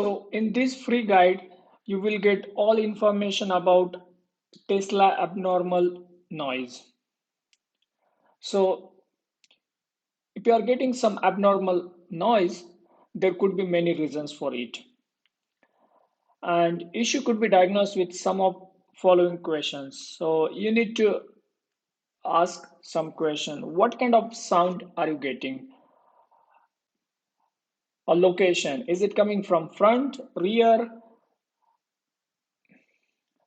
So in this free guide, you will get all information about Tesla abnormal noise. So if you are getting some abnormal noise, there could be many reasons for it. And issue could be diagnosed with some of following questions. So you need to ask some question. What kind of sound are you getting? A location. Is it coming from front, rear,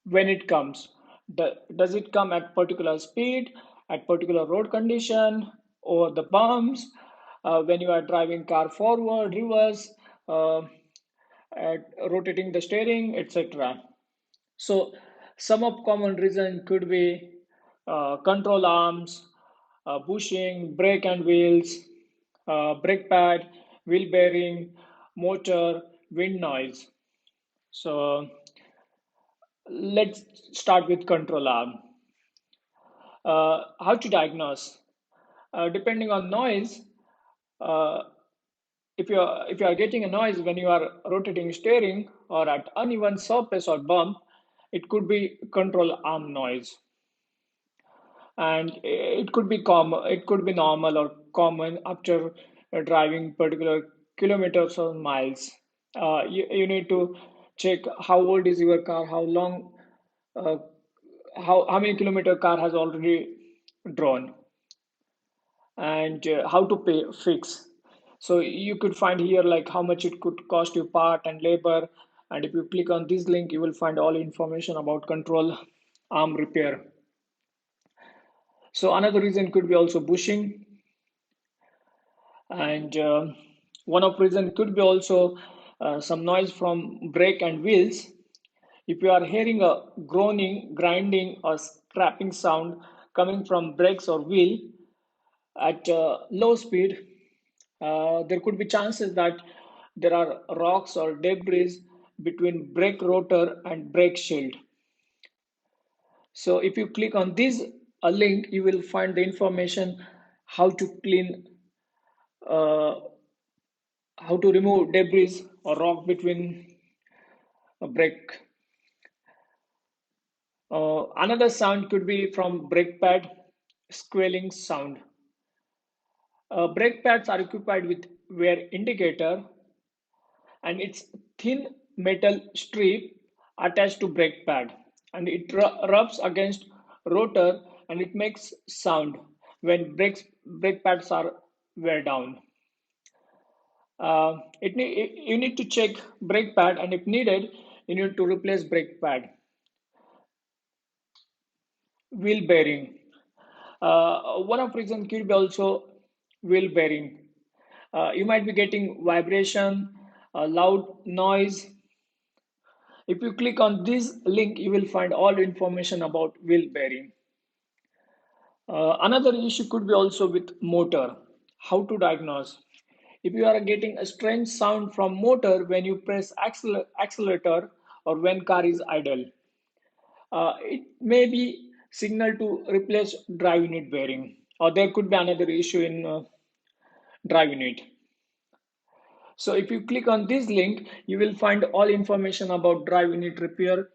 when it comes? Does it come at particular speed, at particular road condition, or the bumps, when you are driving car forward, reverse, uh, at rotating the steering, etc. So some of common reason could be control arms, bushing, brake and wheels, brake pad, wheel bearing, motor, wind noise. So let's start with control arm. How to diagnose? Depending on noise, uh, if you are getting a noise when you are rotating steering or at uneven surface or bump, it could be control arm noise, and it could be common. It could be normal or common after driving particular kilometers or miles. You need to check how old is your car, how long, uh, how many kilometer car has already drawn, and how to pay fix. So you could find here like how much it could cost you part and labor, and if you click on this link you will find all information about control arm repair. So another reason could be also bushing, and one of reason could be also some noise from brake and wheels. If you are hearing a groaning, grinding, or scraping sound coming from brakes or wheel at low speed, there could be chances that there are rocks or debris between brake rotor and brake shield. So if you click on this a link, you will find the information how to clean, uh, how to remove debris or rock between a brake. Another sound could be from brake pad squealing sound. Brake pads are equipped with wear indicator, and it's thin metal strip attached to brake pad, and it rubs against rotor and it makes sound when brake pads are wear down. You need to check brake pad, and if needed you need to replace brake pad. Wheel bearing. One of reason could be also wheel bearing. You might be getting vibration, loud noise. If you click on this link, you will find all information about wheel bearing. Another issue could be also with motor. How to diagnose? If you are getting a strange sound from motor when you press accelerator or when car is idle, it may be signal to replace drive unit bearing, or there could be another issue in drive unit. So if you click on this link, you will find all information about drive unit repair,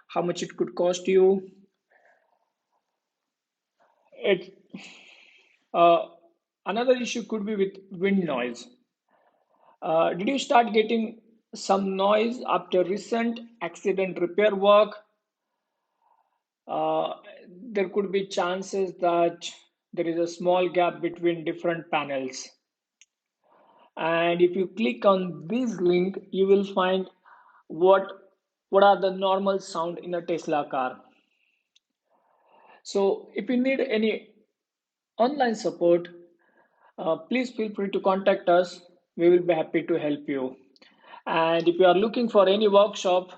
how much it could cost you. It uh, Another issue could be with wind noise. Did you start getting some noise after recent accident repair work? uh, there could be chances that there is a small gap between different panels. And if you click on this link, you will find what what are the normal sound in a Tesla car. So if you need any online support, please feel free to contact us. We will be happy to help you. And if you are looking for any workshop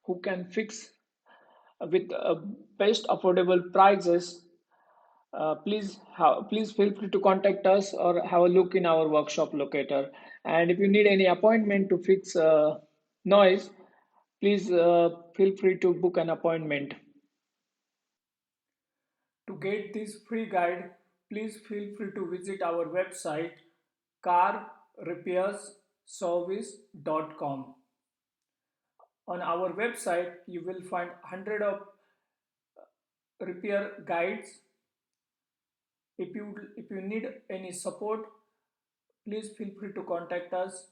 who can fix with best affordable prices, please feel free to contact us or have a look in our workshop locator. And if you need any appointment to fix noise, please feel free to book an appointment. To get this free guide, please feel free to visit our website carrepairsservice.com. On our website, you will find hundred of repair guides. If you need any support, please feel free to contact us.